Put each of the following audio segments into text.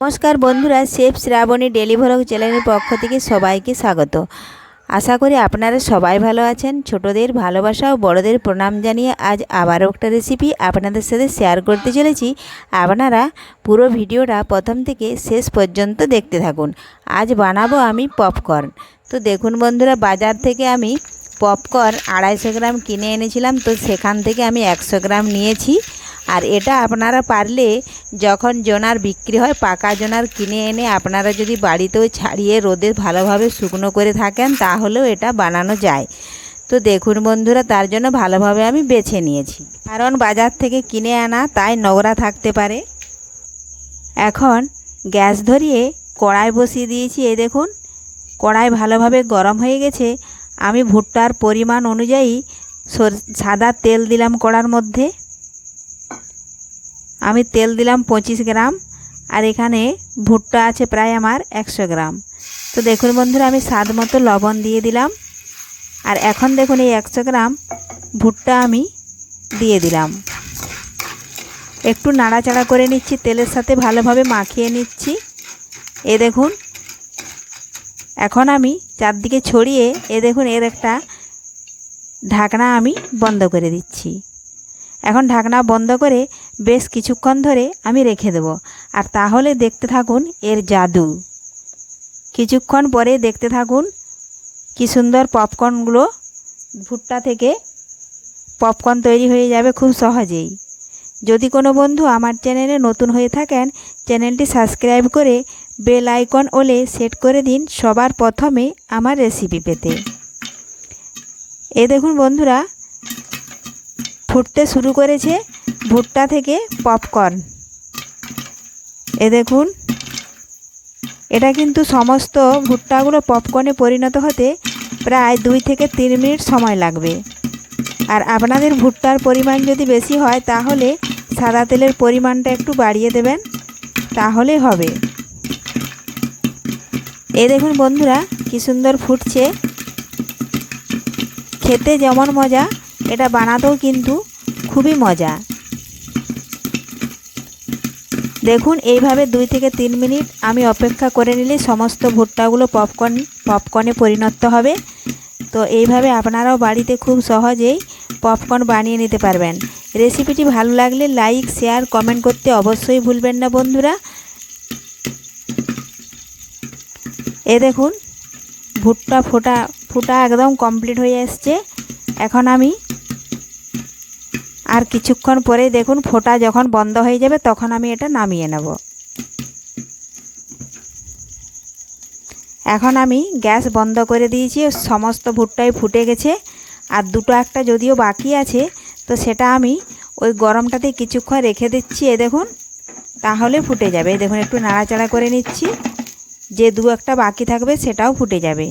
नमस्कार बंधुरा chef Shravani daily vlog channel पक्ष থেকে সবাইকে স্বাগত। আশা করি আপনারা সবাই ভালো আছেন। ছোটদের ভালোবাসা ও বড়দের প্রণাম জানিয়ে আজ আবারও একটা রেসিপি আপনাদের সাথে শেয়ার করতে চলেছি। আপনারা পুরো ভিডিওটা প্রথম থেকে শেষ পর্যন্ত দেখতে থাকুন। আজ বানাবো আমি পপকর্ন। তো দেখুন বন্ধুরা, বাজার থেকে আমি পপকর্ন 250 গ্রাম কিনে এনেছিলাম। তো সেখান থেকে আমি 100 গ্রাম নিয়েছি। আর এটা আপনারা পারলে যখন জোনার বিক্রি হয় পাকা জোনার কিনে এনে আপনারা যদি বাড়িতেও ছাড়িয়ে রোদে ভালোভাবে শুকনো করে থাকেন তাহলেও এটা বানানো যায়। তো দেখুন বন্ধুরা, তার জন্য ভালোভাবে আমি বেছে নিয়েছি, কারণ বাজার থেকে কিনে আনা তাই নোংরা থাকতে পারে। এখন গ্যাস ধরিয়ে কড়াই বসিয়ে দিয়েছি। এই দেখুন, কড়াই ভালোভাবে গরম হয়ে গেছে। আমি ভুট্টার পরিমাণ অনুযায়ী সাদা তেল দিলাম কড়ার মধ্যে। আমি তেল দিলাম 25 গ্রাম, আর এখানে ভুট্টা আছে প্রায় আমার 100 গ্রাম। তো দেখুন বন্ধুরা, আমি স্বাদ মতো লবণ দিয়ে দিলাম। আর এখন দেখুন এই 100 গ্রাম ভুট্টা আমি দিয়ে দিলাম। একটু নাড়াচাড়া করে নিচ্ছি, তেলের সাথে ভালোভাবে মাখিয়ে নিচ্ছি। দেখুন, এখন আমি চারদিকে ছড়িয়ে দেখুন এর একটা ঢাকনা আমি বন্ধ করে দিচ্ছি। এখন ঢাকনা বন্ধ করে বেশ কিছুক্ষণ ধরে আমি রেখে দেব। আর তাহলে দেখতে থাকুন এর জাদু। কিছুক্ষণ পরে দেখতে থাকুন কি সুন্দর পপকর্নগুলো ভুট্টা থেকে পপকর্ন তৈরি হয়ে যাবে খুব সহজেই। যদি কোনো বন্ধু আমার চ্যানেলে নতুন হয়ে থাকেন, চ্যানেলটি সাবস্ক্রাইব করে বেল আইকন ওলে সেট করে দিন সবার প্রথমে আমার রেসিপি পেতে। দেখুন বন্ধুরা, ফুটতে শুরু করেছে ভুট্টা থেকে পপকর্ন। দেখুন, এটা কিন্তু সমস্ত ভুট্টাগুলো পপকর্নে পরিণত হতে প্রায় 2 থেকে 3 মিনিট সময় লাগবে। আর আপনাদের ভুট্টার পরিমাণ যদি বেশি হয় তাহলে সাদা তেলের পরিমাণটা একটু বাড়িয়ে দেবেন, তাহলে হবে। দেখুন বন্ধুরা, কি সুন্দর ফুটছে। খেতে যেমন মজা, এটা বানাতেও কিন্তু খুবই মজা। দেখুন, এইভাবে 2 থেকে 3 মিনিট আমি অপেক্ষা করে নিলে সমস্ত ভুট্টাগুলো পপকর্নে পরিণত হবে। তো এইভাবে আপনারাও বাড়িতে খুব সহজেই পপকর্ন বানিয়ে নিতে পারবেন। রেসিপিটি ভালো লাগলে লাইক, শেয়ার, কমেন্ট করতে অবশ্যই ভুলবেন না বন্ধুরা। দেখুন, ভুট্টা ফোটা একদম কমপ্লিট হয়ে আসছে। এখন আমি আর কিছুক্ষণ পরে দেখুন ফোটা যখন বন্ধ হয়ে যাবে তখন আমি এটা নামিয়ে নেব। এখন আমি গ্যাস বন্ধ করে দিয়েছি, সমস্ত ভুট্টাই ফুটে গেছে। আর দুটো একটা যদিও বাকি আছে, তো সেটা আমি ওই গরমটাতে কিছুক্ষণ রেখে দিচ্ছি। দেখুন, তাহলে ফুটে যাবে। দেখুন, একটু নাড়াচাড়া করে নিচ্ছি, যে 2 একটা বাকি থাকবে সেটাও ফুটে যাবে।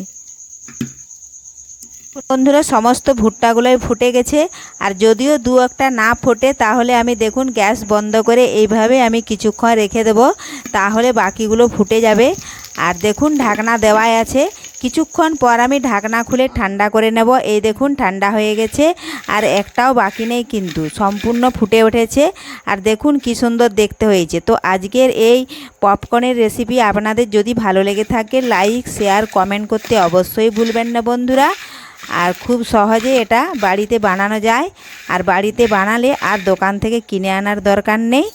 বন্ধুরা, সমস্ত ভুট্টাগুলোই ফুটে গেছে। আর যদিও 2 একটা না ফোটে তাহলে আমি দেখুন গ্যাস বন্ধ করে এইভাবে আমি কিছুক্ষণ রেখে দেব, তাহলে বাকিগুলো ফুটে যাবে। আর দেখুন ঢাকনা দেওয়াই আছে। কিছুক্ষণ পর আমি ঢাকনা খুলে ঠান্ডা করে নেব। দেখুন ঠান্ডা হয়ে গেছে, আর একটাও বাকি নেই, কিন্তু সম্পূর্ণ ফুটে উঠেছে। আর দেখুন কি সুন্দর দেখতে হয়েছে। তো আজকের এই পপকর্নের রেসিপি আপনাদের যদি ভালো লেগে থাকে লাইক, শেয়ার, কমেন্ট করতে অবশ্যই ভুলবেন না বন্ধুরা। আর খুব সহজে এটা বাড়িতে বানানো যায়। আর বাড়িতে বানালে আর দোকান থেকে কিনে আনার দরকার নেই।